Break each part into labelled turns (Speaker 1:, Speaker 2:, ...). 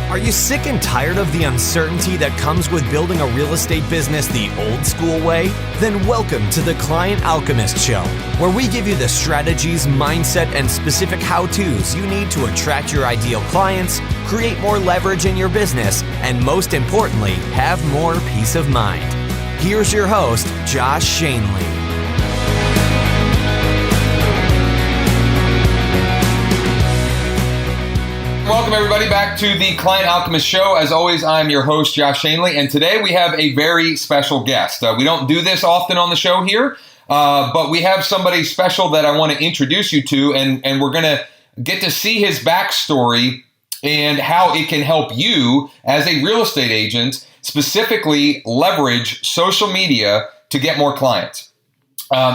Speaker 1: Are you sick and tired of the uncertainty that comes with building a real estate business the old school way? Then welcome to the Client Alchemist Show, where we give you the strategies, mindset, and specific how-tos you need to attract your ideal clients, create more leverage in your business, and most importantly, have more peace of mind. Here's your host, Josh Schoenly.
Speaker 2: Welcome everybody back to the Client Alchemist Show. As always, I'm your host, Josh Schoenly, and today we have a very special guest. We don't do this often on the show here, but we have somebody special that I want to introduce you to, and we're going to get to see his backstory and how it can help you as a real estate agent specifically leverage social media to get more clients.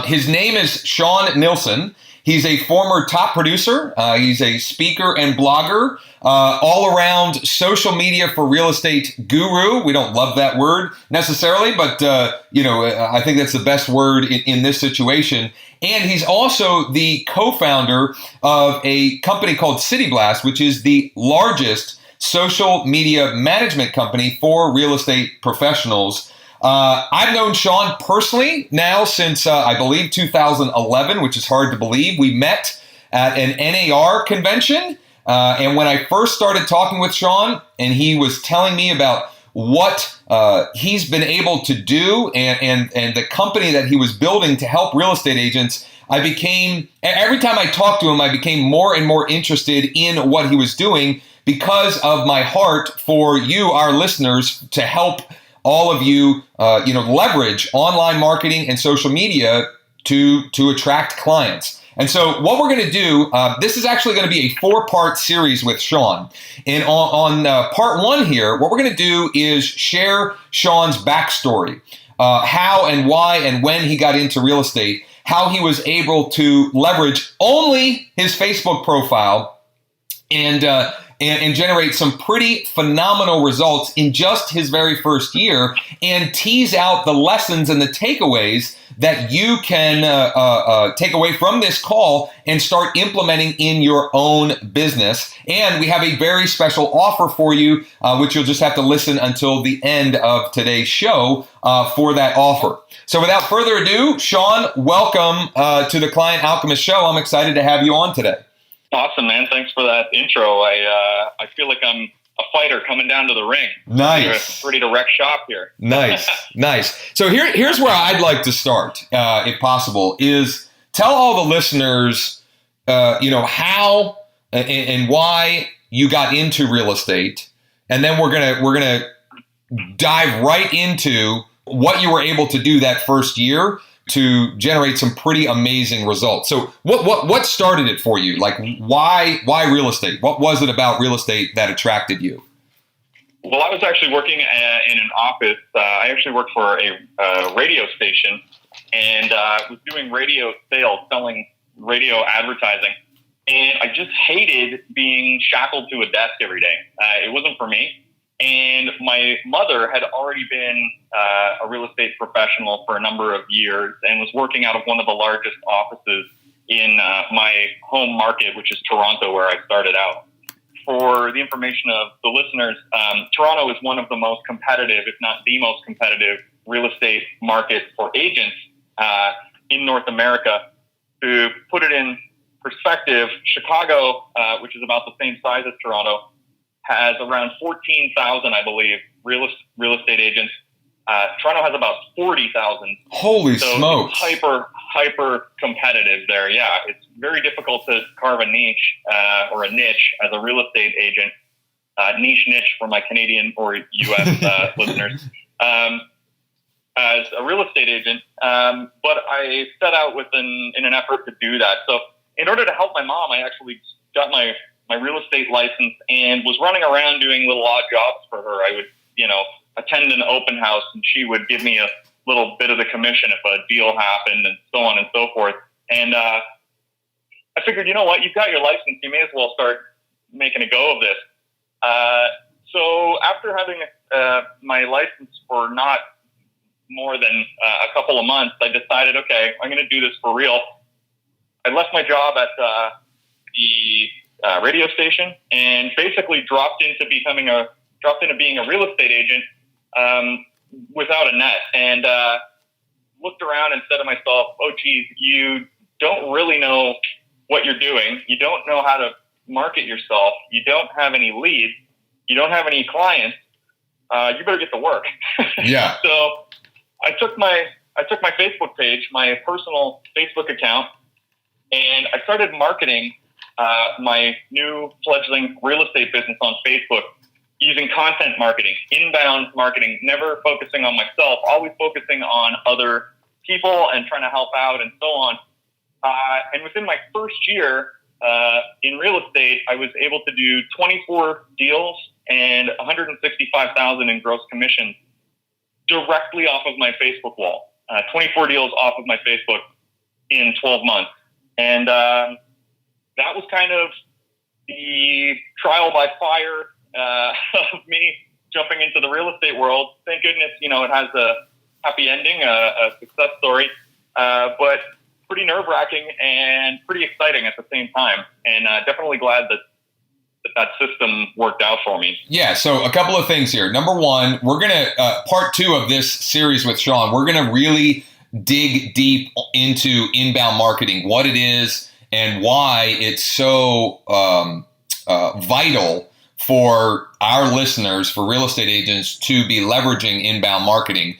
Speaker 2: His name is Shaun Nilsson. He's a former top producer. He's a speaker and blogger, all-around social media for real estate guru. We don't love that word necessarily, but I think that's the best word in this situation. And he's also the co-founder of a company called City Blast, which is the largest social media management company for real estate professionals. I've known Shaun personally now since, I believe, 2011, which is hard to believe. We met at an NAR convention, and when I first started talking with Shaun, and he was telling me about what he's been able to do and the company that he was building to help real estate agents, every time I talked to him, I became more and more interested in what he was doing because of my heart for you, our listeners, to help all of you, leverage online marketing and social media to attract clients. And so what we're going to do, this is actually going to be a 4-part series with Shaun. And on part 1 here, what we're going to do is share Shaun's backstory, how and why and when he got into real estate, how he was able to leverage only his Facebook profile and generate some pretty phenomenal results in just his very first year, and tease out the lessons and the takeaways that you can take away from this call and start implementing in your own business. And we have a very special offer for you, which you'll just have to listen until the end of today's show for that offer. So without further ado, Shaun, welcome to the Client Alchemist Show. I'm excited to have you on today.
Speaker 3: Awesome, man. Thanks for that intro. I feel like I'm a fighter coming down to the ring.
Speaker 2: Nice.
Speaker 3: Ready to wreck shop here.
Speaker 2: Nice. So here's where I'd like to start, if possible, is tell all the listeners, how and why you got into real estate, and then we're gonna dive right into what you were able to do that first year to generate some pretty amazing results. So what started it for you? Like, why real estate? What was it about real estate that attracted you?
Speaker 3: Well, I was actually working in an office. I actually worked for a radio station and was doing radio sales, selling radio advertising. And I just hated being shackled to a desk every day. It wasn't for me. And my mother had already been a real estate professional for a number of years and was working out of one of the largest offices in my home market, which is Toronto, where I started out. For the information of the listeners, Toronto is one of the most competitive, if not the most competitive, real estate market for agents in North America. To put it in perspective, Chicago, which is about the same size as Toronto, has around 14,000, I believe, real estate agents. Toronto has about 40,000.
Speaker 2: Holy smokes.
Speaker 3: It's hyper competitive there. Yeah, it's very difficult to carve a niche or a niche as a real estate agent. Niche for my Canadian or U.S. listeners. As a real estate agent, but I set out in an effort to do that. So in order to help my mom, I actually got my real estate license and was running around doing little odd jobs for her. I would, attend an open house and she would give me a little bit of the commission if a deal happened and so on and so forth. And I figured, you know what, you've got your license, you may as well start making a go of this. So after having my license for not more than a couple of months, I decided, okay, I'm going to do this for real. I left my job at the radio station, and basically dropped into being a real estate agent without a net, and looked around and said to myself, "Oh, geez, you don't really know what you're doing. You don't know how to market yourself. You don't have any leads. You don't have any clients. You better get to work."
Speaker 2: Yeah.
Speaker 3: So I took my Facebook page, my personal Facebook account, and I started marketing my new fledgling real estate business on Facebook using content marketing, inbound marketing, never focusing on myself, always focusing on other people and trying to help out and so on. And within my first year in real estate, I was able to do 24 deals and $165,000 in gross commissions directly off of my Facebook wall. 24 deals off of my Facebook in 12 months. And that was kind of the trial by fire of me jumping into the real estate world. Thank goodness, it has a happy ending, a success story, but pretty nerve-wracking and pretty exciting at the same time. And definitely glad that system worked out for me.
Speaker 2: Yeah, so a couple of things here. Number one, we're going to, part two of this series with Shaun, we're going to really dig deep into inbound marketing, what it is and why it's so vital for our listeners, for real estate agents, to be leveraging inbound marketing.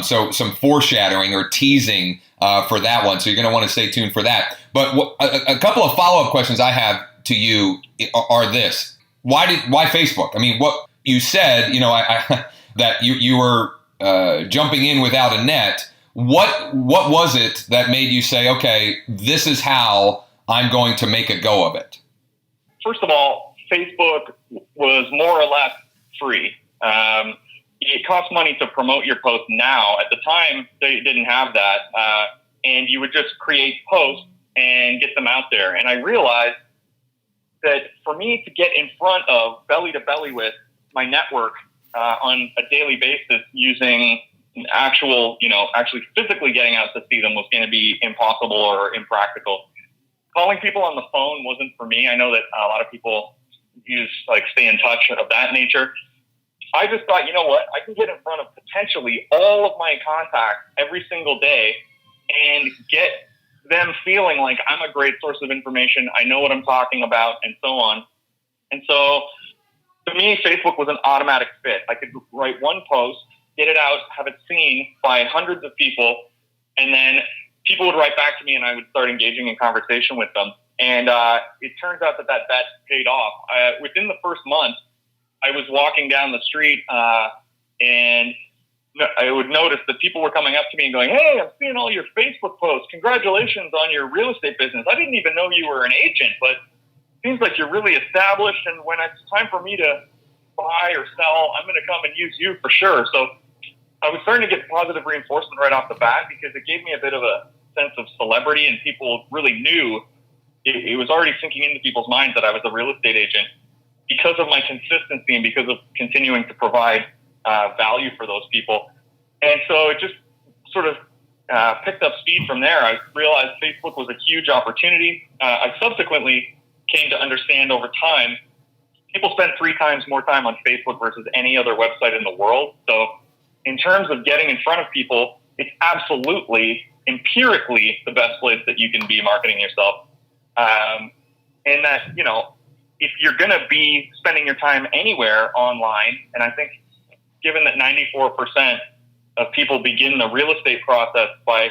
Speaker 2: So some foreshadowing or teasing for that one. So you're going to want to stay tuned for that. But a couple of follow-up questions I have to you are this: why Facebook? I mean, what you said, that you were jumping in without a net. What was it that made you say, okay, this is how I'm going to make a go of it?
Speaker 3: First of all, Facebook was more or less free. It costs money to promote your post now. At the time, they didn't have that. And you would just create posts and get them out there. And I realized that for me to get in front of belly to belly with my network on a daily basis using actually physically getting out to see them was going to be impossible or impractical. Calling people on the phone wasn't for me. I know that a lot of people use stay in touch of that nature. I just thought, I can get in front of potentially all of my contacts every single day and get them feeling like I'm a great source of information. I know what I'm talking about and so on. And so to me, Facebook was an automatic fit. I could write one post, get it out, have it seen by hundreds of people, and then people would write back to me and I would start engaging in conversation with them. And it turns out that bet paid off. Within the first month, I was walking down the street and I would notice that people were coming up to me and going, "Hey, I'm seeing all your Facebook posts. Congratulations on your real estate business. I didn't even know you were an agent, but it seems like you're really established. And when it's time for me to buy or sell, I'm going to come and use you for sure." So I was starting to get positive reinforcement right off the bat because it gave me a bit of a sense of celebrity, and people really knew it was already sinking into people's minds that I was a real estate agent because of my consistency and because of continuing to provide value for those people. And so it just sort of picked up speed from there. I realized Facebook was a huge opportunity. I subsequently came to understand over time, people spend 3 times more time on Facebook versus any other website in the world. So in terms of getting in front of people, it's absolutely empirically the best place that you can be marketing yourself. And that, if you're going to be spending your time anywhere online, and I think given that 94% of people begin the real estate process by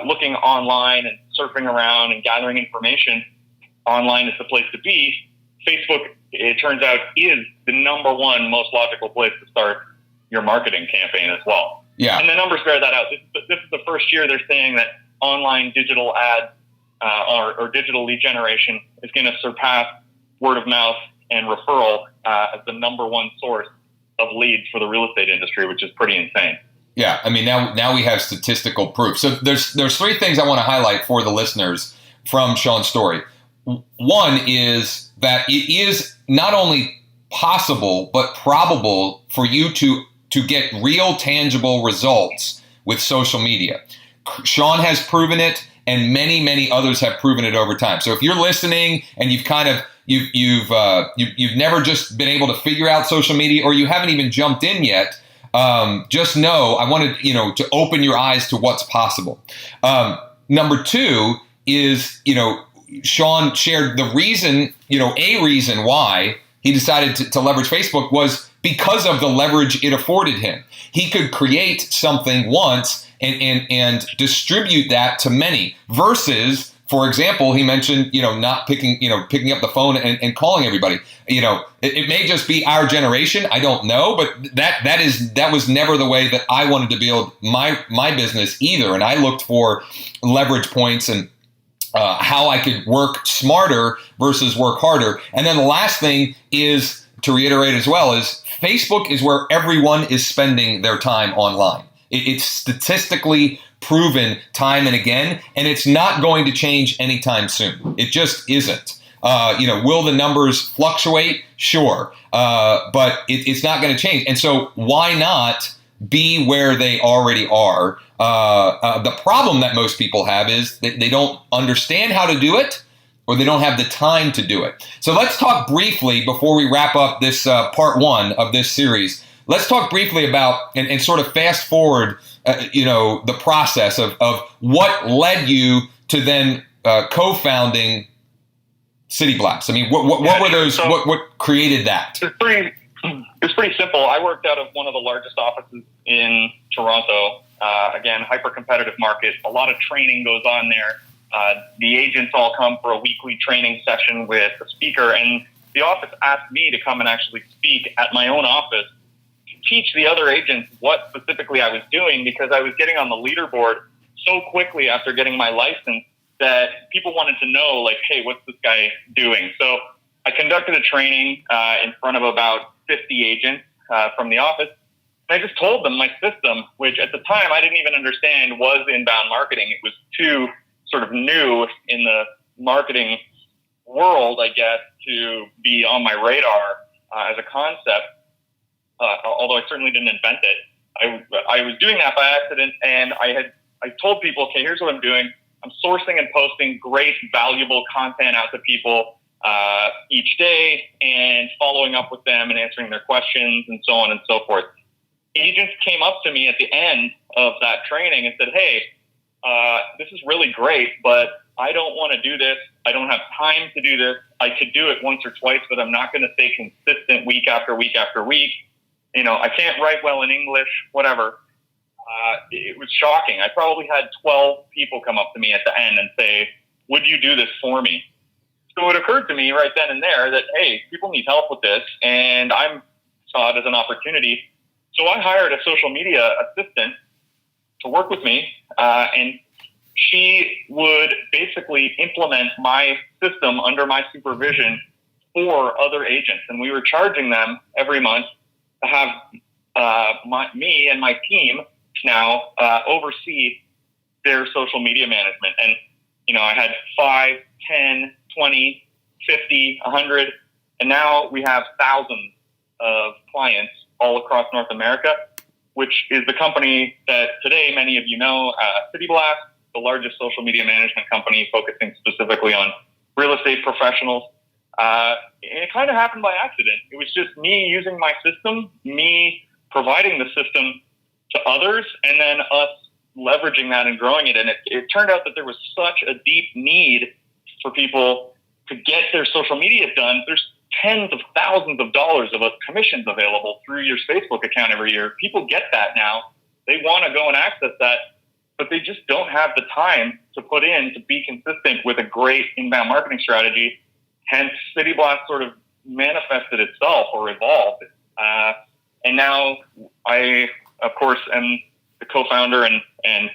Speaker 3: looking online and surfing around and gathering information, online is the place to be. Facebook, it turns out, is the number one most logical place to start your marketing campaign as well.
Speaker 2: Yeah.
Speaker 3: And the numbers bear that out. This is the first year they're saying that online digital ads or digital lead generation is going to surpass word of mouth and referral as the number one source of leads for the real estate industry, which is pretty insane.
Speaker 2: Yeah, I mean, now we have statistical proof. So there's 3 things I want to highlight for the listeners from Shaun's story. One is that it is not only possible but probable for you to get real tangible results with social media. Shaun has proven it, and many others have proven it over time. So if you're listening and you've never just been able to figure out social media, or you haven't even jumped in yet, just know I wanted to open your eyes to what's possible. Number two is Shaun shared the reason, a reason why he decided to leverage Facebook was because of the leverage it afforded him. He could create something once and distribute that to many versus, for example, he mentioned, not picking up the phone and calling everybody. It may just be our generation. I don't know, but that was never the way that I wanted to build my business either. And I looked for leverage points and how I could work smarter versus work harder. And then the last thing is, to reiterate as well, is Facebook is where everyone is spending their time online. It's statistically proven time and again, and it's not going to change anytime soon. It just isn't. Will the numbers fluctuate? Sure. But it's not going to change. And so why not be where they already are? The problem that most people have is that they don't understand how to do it, or they don't have the time to do it. So let's talk briefly, before we wrap up this part one of this series, let's talk briefly about and sort of fast forward, the process of what led you to then co-founding City Blast. I mean, what were those? What created that?
Speaker 3: It's pretty simple. I worked out of one of the largest offices in Toronto. Again, hyper-competitive market. A lot of training goes on there. The agents all come for a weekly training session with a speaker, and the office asked me to come and actually speak at my own office to teach the other agents what specifically I was doing, because I was getting on the leaderboard so quickly after getting my license that people wanted to know, like, hey, what's this guy doing? So I conducted a training in front of about 50 agents from the office. And I just told them my system, which at the time I didn't even understand was inbound marketing. It was too sort of new in the marketing world, I guess, to be on my radar as a concept, although I certainly didn't invent it. I was doing that by accident, and I told people, okay, here's what I'm doing. I'm sourcing and posting great, valuable content out to people each day and following up with them and answering their questions and so on and so forth. Agents came up to me at the end of that training and said, hey, this is really great, but I don't want to do this. I don't have time to do this. I could do it once or twice, but I'm not going to stay consistent week after week after week. I can't write well in English, whatever. It was shocking. I probably had 12 people come up to me at the end and say, would you do this for me? So it occurred to me right then and there that, hey, people need help with this, and I saw it as an opportunity. So I hired a social media assistant to work with me, and she would basically implement my system under my supervision for other agents. And we were charging them every month to have me and my team now oversee their social media management. And, I had 5, 10, 20, 50, 100, and now we have thousands of clients all across North America, which is the company that today many of you know, City Blast, the largest social media management company focusing specifically on real estate professionals. And it kind of happened by accident. It was just me using my system, me providing the system to others, and then us leveraging that and growing it. And it turned out that there was such a deep need for people to get their social media done. There's tens of thousands of dollars of commissions available through your Facebook account every year. People get that now. They want to go and access that, but they just don't have the time to put in to be consistent with a great inbound marketing strategy. Hence, City Blast sort of manifested itself or evolved. And now I, of course, am the co-founder and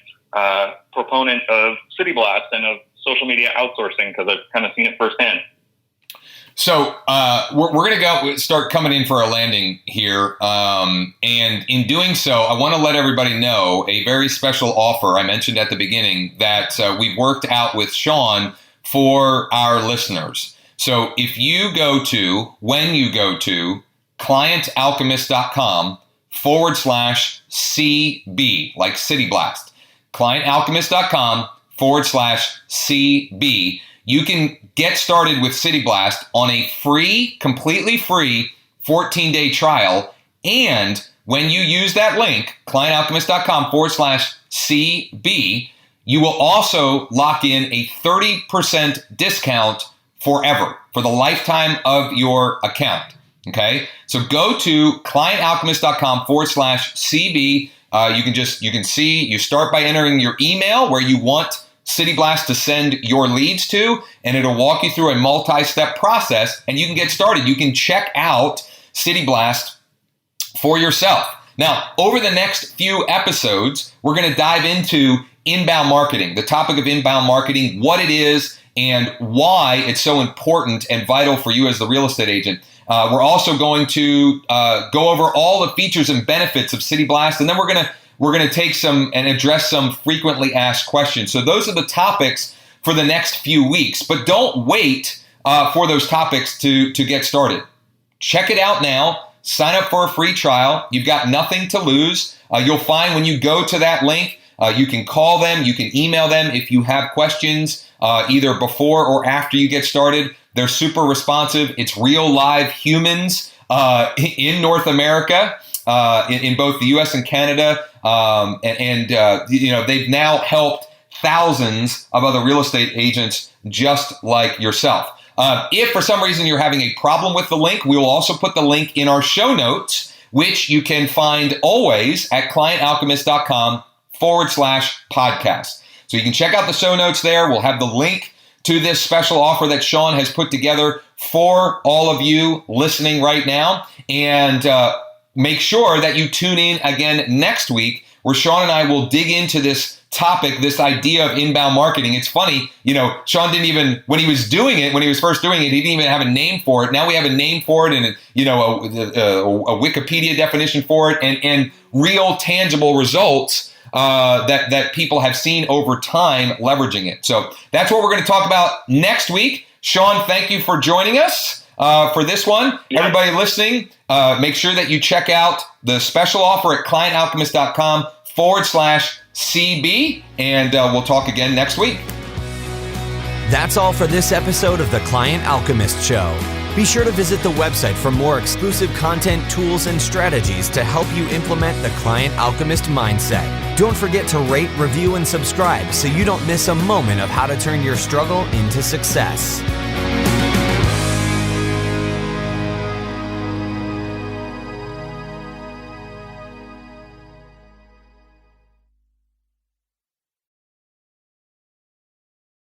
Speaker 3: proponent of City Blast and of social media outsourcing, because I've kind of seen it firsthand.
Speaker 2: So we're going to start coming in for a landing here. And in doing so, I want to let everybody know a very special offer I mentioned at the beginning that we've worked out with Shaun for our listeners. So if you go to clientalchemist.com/CB, like City Blast, clientalchemist.com clientalchemist.com/CB. You can get started with City Blast on a completely free 14-day trial. And when you use that link, clientalchemist.com/CB, you will also lock in a 30% discount forever for the lifetime of your account. Okay, so go to clientalchemist.com/CB. You can see, you start by entering your email where you want City Blast to send your leads to, and it'll walk you through a multi-step process, and you can get started. You can check out City Blast for yourself. Now, over the next few episodes, we're going to dive into inbound marketing, the topic of inbound marketing, what it is, and why it's so important and vital for you as the real estate agent. We're also going to go over all the features and benefits of City Blast, and then we're going to take some and address some frequently asked questions. So those are the topics for the next few weeks. But don't wait for those topics to get started. Check it out now. Sign up for a free trial. You've got nothing to lose. You'll find when you go to that link, you can call them, you can email them if you have questions, either before or after you get started. They're super responsive. It's real live humans in North America, in both the U.S. and Canada, they've now helped thousands of other real estate agents just like yourself. If for some reason you're having a problem with the link, we will also put the link in our show notes, which you can find always at clientalchemist.com/podcast. So you can check out the show notes there. We'll have the link to this special offer that Shaun has put together for all of you listening right now. And make sure that you tune in again next week, where Shaun and I will dig into this topic, this idea of inbound marketing. It's funny, Shaun didn't even, when he was first doing it, he didn't even have a name for it. Now we have a name for it and, a Wikipedia definition for it and real tangible results that people have seen over time leveraging it. So that's what we're going to talk about next week. Shaun, thank you for joining us for this one. Yeah. Everybody listening, make sure that you check out the special offer at clientalchemist.com/CB, and we'll talk again next week.
Speaker 1: That's all for this episode of the Client Alchemist Show. Be sure to visit the website for more exclusive content, tools, and strategies to help you implement the Client Alchemist mindset. Don't forget to rate, review, and subscribe so you don't miss a moment of how to turn your struggle into success.